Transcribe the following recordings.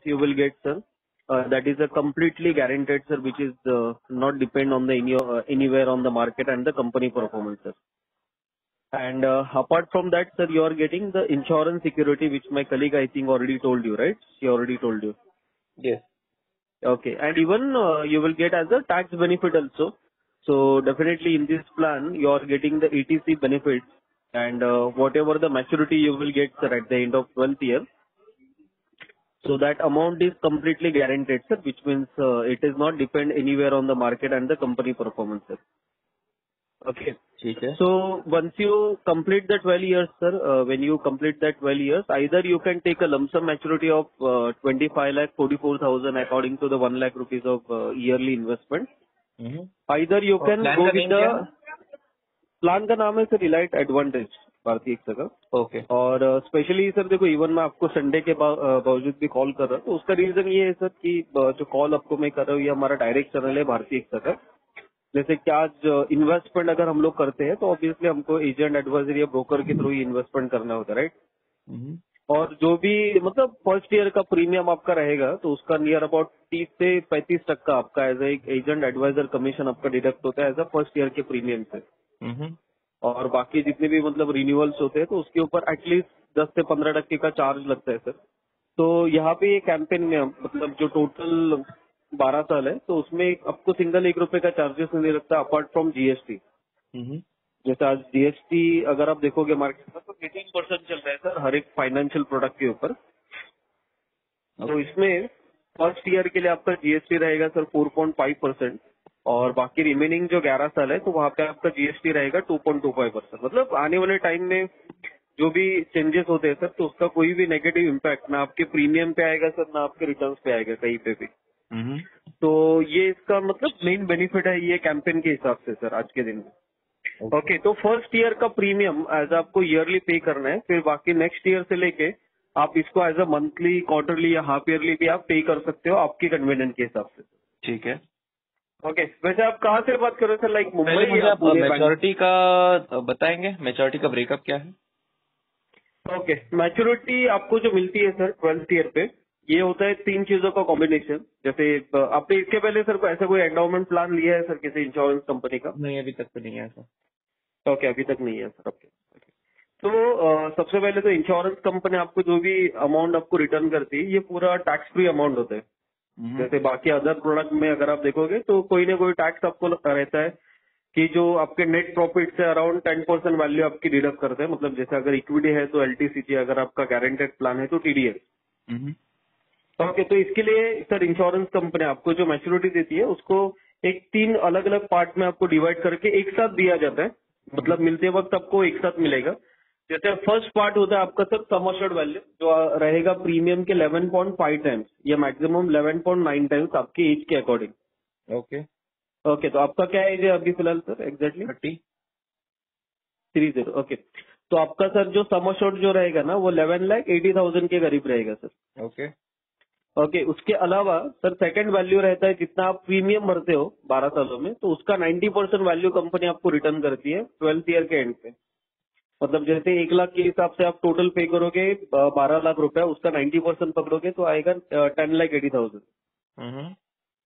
you will get, sir. That is a completely guaranteed, sir, which is not depend on the anywhere on the market and the company performance, sir. And apart from that, sir, you are getting the insurance security, which my colleague I think already told you, right? She already told you. Yes. Okay. And even you will get as a tax benefit also. So definitely in this plan, you are getting the ETC benefits and whatever the maturity you will get, sir, at the end of 12th year. So that amount is completely guaranteed, sir, which means it is not depend anywhere on the market and the company performance, sir. Okay. ठीक है. So once you complete the 12 years, sir, when you complete that 12 years, either you can take a lump sum maturity of 25 lakh 44,000 according to the 1 lakh rupees of yearly investment. Either you और can plan go का with name the क्या है? Plan का नाम है sir elite advantage भारतीय AXA का. Okay. और स्पेशली सर देखो इवन मैं आपको संडे के बावजूद भी कॉल कर रहा हूँ तो उसका रीजन ये है सर कि जो कॉल आपको मैं कर रहा हूँ ये हमारा डायरेक्ट चैनल है भारतीय एक्सा का. जैसे कि आज इन्वेस्टमेंट अगर हम लोग करते हैं तो ऑब्वियसली हमको एजेंट एडवाइजर या ब्रोकर के थ्रू ही इन्वेस्टमेंट करना होता है, राइट. और जो भी मतलब फर्स्ट ईयर का प्रीमियम आपका रहेगा तो उसका नियर अबाउट 30 से 35% आपका एज एक एजेंट एडवाइजर कमीशन आपका डिडक्ट होता है एज अ फर्स्ट ईयर के प्रीमियम से. और बाकी जितने भी मतलब रिन्यूअल्स होते हैं तो उसके ऊपर एटलीस्ट 10 से 15% का चार्ज लगता है सर. तो यहाँ पे ये कैंपेन में हम मतलब जो टोटल 12 साल है तो उसमें आपको सिंगल ₹1 का चार्जेस नहीं लगता अपार्ट फ्रॉम जीएसटी. जैसे आज जीएसटी अगर आप देखोगे मार्केट में तो 18% चल रहा है सर हर एक फाइनेंशियल प्रोडक्ट के ऊपर. तो इसमें फर्स्ट ईयर के लिए आपका जीएसटी रहेगा सर 4.5% और बाकी रिमेनिंग जो 11 साल है तो वहाँ पे आपका जीएसटी रहेगा 2.25%. मतलब आने वाले टाइम में जो भी चेंजेस होते हैं सर तो उसका कोई भी नेगेटिव इम्पैक्ट ना आपके प्रीमियम पे आएगा सर ना आपके रिटर्न पे आएगा कहीं पे भी. तो ये इसका मतलब मेन बेनिफिट है ये कैंपेन के हिसाब से सर आज के दिन में. ओके. तो फर्स्ट ईयर का प्रीमियम एज आपको ईयरली पे करना है फिर बाकी नेक्स्ट ईयर से लेके आप इसको एज अ मंथली क्वार्टरली या हाफ ईयरली भी आप पे कर सकते हो आपकी कन्वीनियंस के हिसाब से. ठीक है. ओके. वैसे आप कहाँ से बात कर रहे हो सर लाइक पहले मुंबई मुझे या आप पुणे? मैच्योरिटी का बताएंगे, मैच्योरिटी का ब्रेकअप क्या है? ओके. मैच्योरिटी आपको जो मिलती है सर 12th ईयर पे ये होता है 3 चीजों का कॉम्बिनेशन. जैसे आपने इसके पहले सर ऐसा कोई एंडाउमेंट प्लान लिया है सर किसी इंश्योरेंस कंपनी का? नहीं, अभी तक तो नहीं है ऐसा. ओके. अभी तक नहीं है सर. ओके. तो सबसे पहले तो इंश्योरेंस कंपनी आपको जो भी अमाउंट आपको रिटर्न करती है ये पूरा टैक्स फ्री अमाउंट होता है. जैसे बाकी अदर प्रोडक्ट में अगर आप देखोगे तो कोई ना कोई टैक्स आपको रहता है कि जो आपके नेट प्रॉफिट से अराउंड 10% वैल्यू आपकी डिडक्ट करते हैं. मतलब जैसे अगर इक्विटी है तो एलटीसीटी, अगर आपका गारंटेड प्लान है तो टीडीएस. ओके. तो इसके लिए सर इंश्योरेंस कंपनी आपको जो मैच्योरिटी देती है उसको एक 3 अलग अलग पार्ट में आपको डिवाइड करके एक साथ दिया जाता है. मतलब मिलते वक्त आपको एक साथ मिलेगा. जैसे फर्स्ट पार्ट होता है आपका सर सम अश्योर्ड वैल्यू जो रहेगा प्रीमियम के 11.5 टाइम्स या मैक्सिमम 11.9 टाइम्स आपके एज के अकॉर्डिंग. ओके. ओके. तो आपका क्या एज है अभी फिलहाल सर एग्जैक्टली? 30. ओके. तो आपका सर जो सम अश्योर्ड जो रहेगा ना वो 11,80,000 के करीब रहेगा सर. ओके. ओके. उसके अलावा सर सेकंड वैल्यू रहता है जितना आप प्रीमियम भरते हो 12 सालों में तो उसका 90% वैल्यू कंपनी आपको रिटर्न करती है 12th ईयर के एंड पे. मतलब जैसे 1 लाख के हिसाब से आप टोटल पे करोगे 12 लाख रुपए उसका 90% पकड़ोगे तो आएगा 10,80,000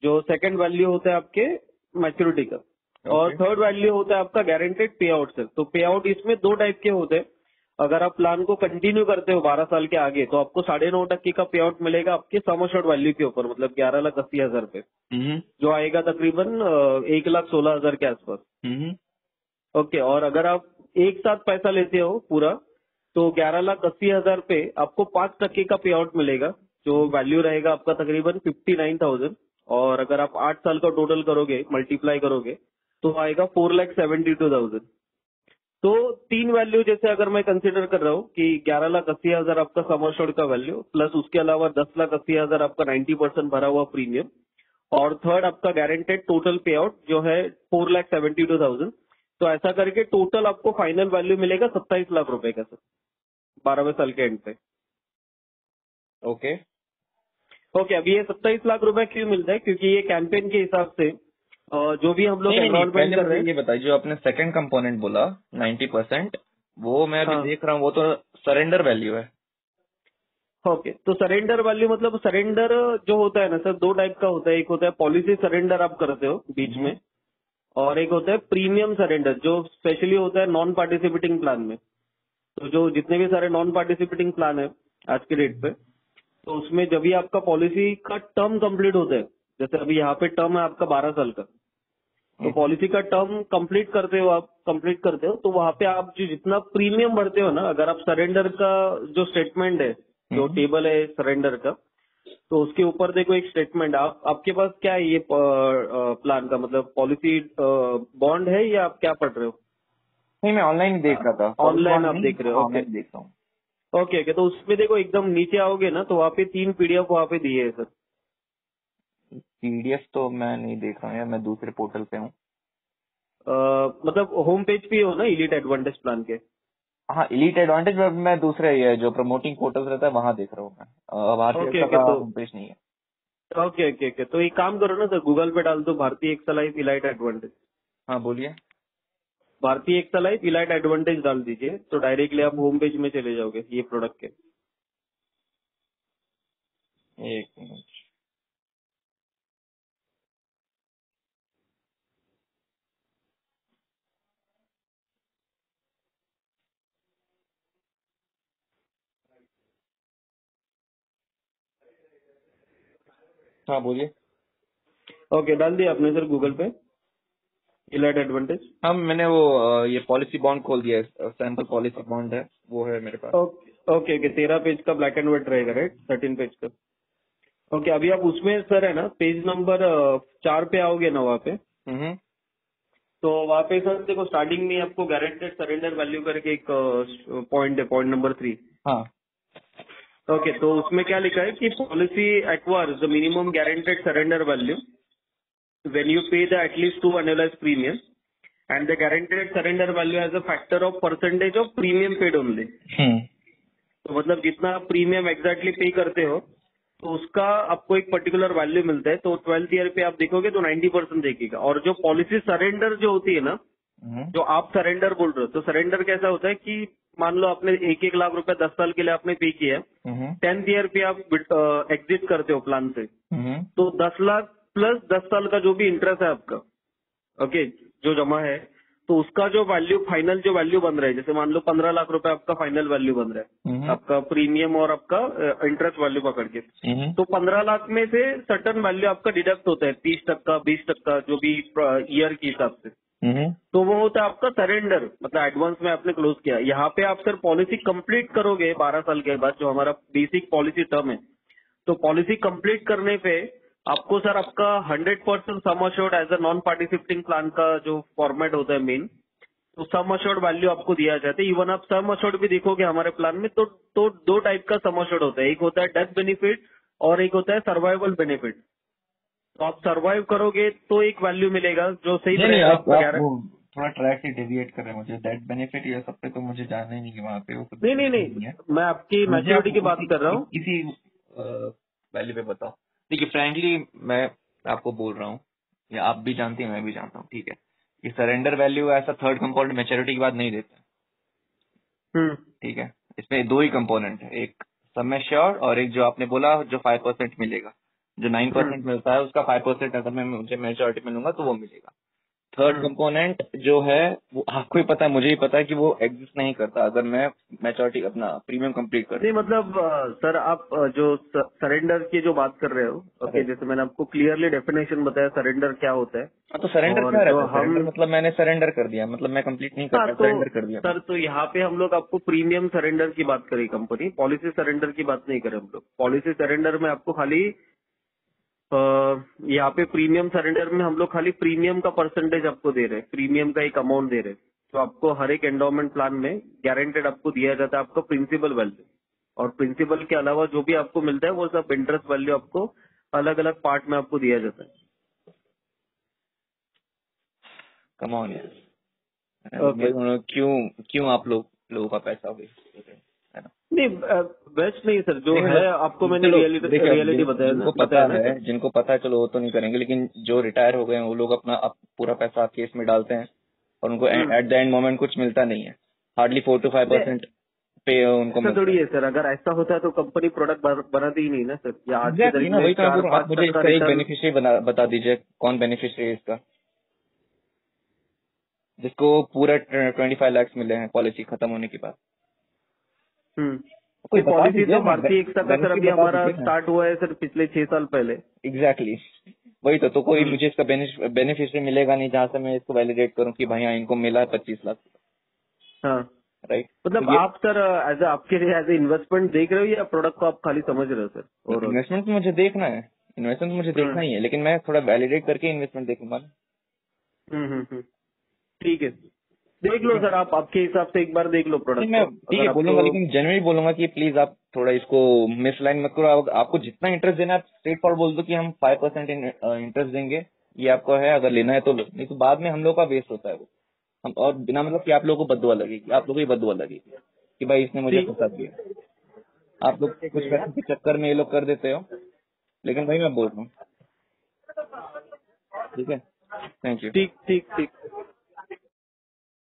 जो सेकंड वैल्यू होता है आपके मैच्योरिटी का. और थर्ड वैल्यू होता है आपका गारंटेड पे आउट सर. तो पे आउट इसमें 2 टाइप के होते हैं. अगर आप प्लान को कंटिन्यू करते हो 12 साल के आगे तो आपको 9.5% का पे आउट मिलेगा आपके सम अश्योर्ड वैल्यू के ऊपर मतलब 11,80,000 पे जो आएगा तकरीबन 1,16,000 के आसपास. ओके. और अगर आप एक साथ पैसा लेते हो पूरा तो 11,80,000 पे आपको 5% का पे आउट मिलेगा जो वैल्यू रहेगा आपका तकरीबन 59,000. और अगर आप 8 साल का टोटल करोगे मल्टीप्लाई करोगे तो आएगा 4,72,000. तो 3 वैल्यू जैसे अगर मैं कंसिडर कर रहा हूँ कि 11,80,000 आपका सम अश्योर्ड का वैल्यू प्लस उसके अलावा 10,80,000 आपका 90% भरा हुआ प्रीमियम और थर्ड आपका गारंटेड टोटल पे आउट जो है 4,72,000. तो ऐसा करके टोटल आपको फाइनल वैल्यू मिलेगा 27 लाख रुपए का सर 12वें साल के एंड पे. ओके. ओके. अभी ये 27 लाख रुपए क्यों मिलता है क्योंकि ये कैंपेन के हिसाब से जो भी हम लोग एनरोलमेंट पहले कर रहे हैं. ये बताइए जो आपने सेकंड कंपोनेंट बोला 90% वो मैं अभी हाँ. देख रहा हूँ वो तो सरेंडर वैल्यू है. ओके, तो सरेंडर वैल्यू मतलब सरेंडर जो होता है ना सर, दो टाइप का होता है। एक होता है पॉलिसी सरेंडर आप करते हो बीच में, और एक होता है प्रीमियम सरेंडर जो स्पेशली होता है नॉन पार्टिसिपेटिंग प्लान में। तो जो जितने भी सारे नॉन पार्टिसिपेटिंग प्लान है आज के डेट पे, तो उसमें जब भी आपका पॉलिसी का टर्म कंप्लीट होता है, जैसे अभी यहाँ पे टर्म है आपका 12 साल का, तो पॉलिसी का टर्म कंप्लीट करते हो तो वहाँ पे आप जो जितना प्रीमियम भरते हो ना, अगर आप सरेंडर का जो स्टेटमेंट है, जो टेबल है सरेंडर का, तो उसके ऊपर देखो एक स्टेटमेंट। आपके पास क्या है ये प्लान का मतलब पॉलिसी बॉन्ड है या आप क्या पढ़ रहे हो? नहीं, मैं ऑनलाइन देख रहा था, ऑनलाइन आप देख रहे हो? ओके ऑनलाइन देख रहा हूँ। ओके ओके, तो उसमें देखो एकदम नीचे आओगे ना, तो वहाँ पे 3 पीडीएफ वहाँ पे दिए है सर। पीडीएफ तो मैं नहीं देख रहा हूँ यार, मैं दूसरे पोर्टल पे हूँ। मतलब होम पेज पे हो ना इलीट एडवांटेज प्लान के? हाँ, एलीट एडवांटेज मैं दूसरे ये जो प्रमोटिंग पोर्टल रहता है वहां देख रहा हूँ मैं। भारतीय ओके एक्सा ओके, का तो होम पेज नहीं है। ओके ओके ओके, तो एक काम करो ना सर, गूगल पे डाल दो भारतीय एक्सा लाइफ इलाइट एडवांटेज। हाँ बोलिए। भारतीय एक्सा लाइफ इलाइट एडवांटेज डाल दीजिए, तो डायरेक्टली आप होम पेज में चले जाओगे ये प्रोडक्ट के। एक मिनट। हाँ बोलिए। ओके, डाल दिया आपने सर गूगल पे इलाइट एडवांटेज? हाँ, मैंने वो ये पॉलिसी बॉन्ड खोल दिया है, सैंपल पॉलिसी बॉन्ड है, वो है मेरे पास। ओके ओके ओके, 13 पेज का ब्लैक एंड व्हाइट रहेगा राइट, 13 पेज का। ओके, अभी आप उसमें सर है ना पेज नंबर 4 पे आओगे ना वहाँ पे, हम्म। तो वहाँ पे सर देखो स्टार्टिंग में आपको गारंटेड सरेंडर वैल्यू करके एक पॉइंट है, पॉइंट नंबर 3। हाँ। ओके, तो उसमें क्या लिखा है कि policy acquires the minimum guaranteed surrender value when you pay the at least 2 annualized premium and the guaranteed surrender value as a factor of percentage of premium paid only। तो मतलब जितना आप प्रीमियम एग्जैक्टली पे करते हो तो उसका आपको एक पर्टिकुलर वैल्यू मिलता है। तो 12th ईयर पे आप देखोगे तो 90% देखेगा। और जो पॉलिसी सरेंडर जो होती है ना, जो आप सरेंडर बोल रहे हो, तो सरेंडर कैसा होता है कि मान लो आपने 1-1 लाख रुपए 10 साल के लिए आपने पे किया है, 10th ईयर पे आप एग्जिट करते हो प्लान से, तो 10 लाख प्लस 10 साल का जो भी इंटरेस्ट है आपका, ओके, जो जमा है, तो उसका जो वैल्यू फाइनल जो वैल्यू बन रहा है, जैसे मान लो 15 लाख रुपए आपका फाइनल वैल्यू बन रहा है, आपका प्रीमियम और आपका इंटरेस्ट वैल्यू पकड़ के, तो 15 लाख में से सर्टन वैल्यू आपका डिडक्ट होता है 30%, 20%, जो भी ईयर के हिसाब से। तो वो होता है आपका सरेंडर, मतलब एडवांस में आपने क्लोज किया। यहाँ पे आप सर पॉलिसी कंप्लीट करोगे 12 साल के बाद, जो हमारा बेसिक पॉलिसी टर्म है, तो पॉलिसी कंप्लीट करने पे आपको सर आपका 100% sum assured as a non participating plan का जो फॉर्मेट होता है मेन, तो सम अश्योर्ड वैल्यू आपको दिया जाता है। इवन आप सम अश्योर्ड भी देखोगे हमारे प्लान में, तो दो टाइप का सम अश्योर्ड होता है, एक होता है डेथ बेनिफिट और एक होता है सर्वाइवल बेनिफिट। तो आप सर्वाइव करोगे तो एक वैल्यू मिलेगा जो सही नहीं, रहेगा आप आपका वो थोड़ा ट्रैक से डेविएट कर रहे हैं। मुझे डेट बेनिफिट ये सब पे तो मुझे जानना ही नहीं कि वहाँ पे वो कुछ नहीं नहीं नहीं है। नहीं, मैं आपकी मुझे आप मैच्योरिटी की बात कर रहा हूँ। किसी वैल्यू पे बताओ। देखिए, फ्रैंकली मैं आपको बोल रहा हूँ, या आप भी जानते हैं, मैं भी जानता हूँ, ठीक है, कि सरेंडर वैल्यू ऐसा थर्ड कंपोनेंट मैच्योरिटी के बाद नहीं देता, ठीक है। इसमें दो ही कंपोनेंट है, एक सम एश्योर्ड और एक जो आपने बोला जो 5% मिलेगा, जो 9% मिलता है उसका 5% अगर मैं मुझे मैच्योरिटी मिलूंगा तो वो मिलेगा। थर्ड कंपोनेंट जो है वो आपको ही पता है, मुझे ही पता है कि वो एग्जिस्ट नहीं करता अगर मैं मैच्योरिटी अपना प्रीमियम कंप्लीट कर। नहीं मतलब सर आप जो सरेंडर की जो बात कर रहे हो, ओके, जैसे मैंने आपको क्लियरली डेफिनेशन बताया सरेंडर क्या होता है। तो सरेंडर और क्या जो रहता है? सरेंडर मतलब मैंने सरेंडर कर दिया, मतलब मैं कंप्लीट नहीं कर हाँ, पाया, तो सरेंडर कर दिया। सर तो यहाँ पे हम लोग आपको प्रीमियम सरेंडर की बात करें, कंपनी पॉलिसी सरेंडर की बात नहीं करें हम लोग। पॉलिसी सरेंडर में आपको खाली यहाँ पे प्रीमियम सरेंडर में हम लोग खाली प्रीमियम का परसेंटेज आपको दे रहे हैं, प्रीमियम का एक अमाउंट दे रहे हैं। तो आपको हर एक एंडोमेंट प्लान में गारंटेड आपको दिया जाता है आपका प्रिंसिपल वैल्यू, और प्रिंसिपल के अलावा जो भी आपको मिलता है वो सब इंटरेस्ट वैल्यू आपको अलग अलग पार्ट में आपको दिया जाता है। कम ऑन यार, ओके, क्यों आप लोगों का पैसा वेस्ट है ना? नहीं बेस्ट नहीं सर, जो नहीं, है आपको मैंने चलो देखिए, रियलिटी बताया जिनको ना, पता है, जिनको पता है चलो वो तो नहीं करेंगे, लेकिन जो रिटायर हो गए हैं वो लोग अपना पूरा पैसा केस में डालते हैं और उनको एट द एंड मोमेंट कुछ मिलता नहीं है, हार्डली 4 to 5%। पे उनको ऐसा मिलता थोड़ी है। है सर, अगर ऐसा होता है तो कंपनी प्रोडक्ट बनाती ही नहीं ना सर। या आज की एग्जैक्टली तारीख ना, में वही तो मैं बोल रहा हूँ। आप 4-5 मुझे टक्का इसका एक रिटर्न। बेनिफिशियरी बता दीजिए, कौन बेनिफिशियरी है इसका, जिसको पूरा 25 लाख मिले हैं पॉलिसी खत्म होने के बाद। कोई ये बता पॉलिसी दीजिए तो ना, भारतीय एकता का सर बेनिफिट अभी बता हमारा दीजिए ना। स्टार्ट हुआ है सर पिछले 6 साल पहले। एग्जैक्टली वही तो कोई हम्म। मुझे इसका बेनिफिशियरी मिलेगा नहीं जहाँ से मैं इसको वैलिडेट करूँ कि भाई हाँ इनको मिला है 25 लाख, हाँ, राइट। मतलब तो ये आप सर एज आपके लिए एज ए इन्वेस्टमेंट देख रहे हो या प्रोडक्ट को आप खाली समझ रहे हो सर ओवरऑल? इन्वेस्टमेंट मुझे देखना है, इन्वेस्टमेंट मुझे देखना ही है, लेकिन मैं थोड़ा वैलिडेट करके इन्वेस्टमेंट देखूंगा ना। ठीक है, देख लो ठीक है, सर, आप आपके हिसाब से एक बार देख लो नहीं प्रोडक्ट को, मैं ठीक अगर है आपको। बोलूंगा, लेकिन जेन्युइनली बोलूंगा कि प्लीज आप थोड़ा इसको मिसलाइन मत करो। आपको जितना इंटरेस्ट देना है आप स्ट्रेट फॉरवर्ड बोल दो कि हम 5% इंटरेस्ट देंगे, ये आपको है, अगर लेना है तो लो, नहीं तो बाद में हम लोग का वेस्ट होता है वो। हम और बिना मतलब कि आप लोगों को बददुआ लगेगी, आप लोगों को बददुआ लगेगी कि भाई इसने मुझे ठीक फंसा दिया। आप लोग कुछ पैसे के चक्कर में ये लोग कर देते हो, लेकिन भाई मैं बोल रहा हूँ। ठीक है, थैंक यू। ठीक ठीक ठीक।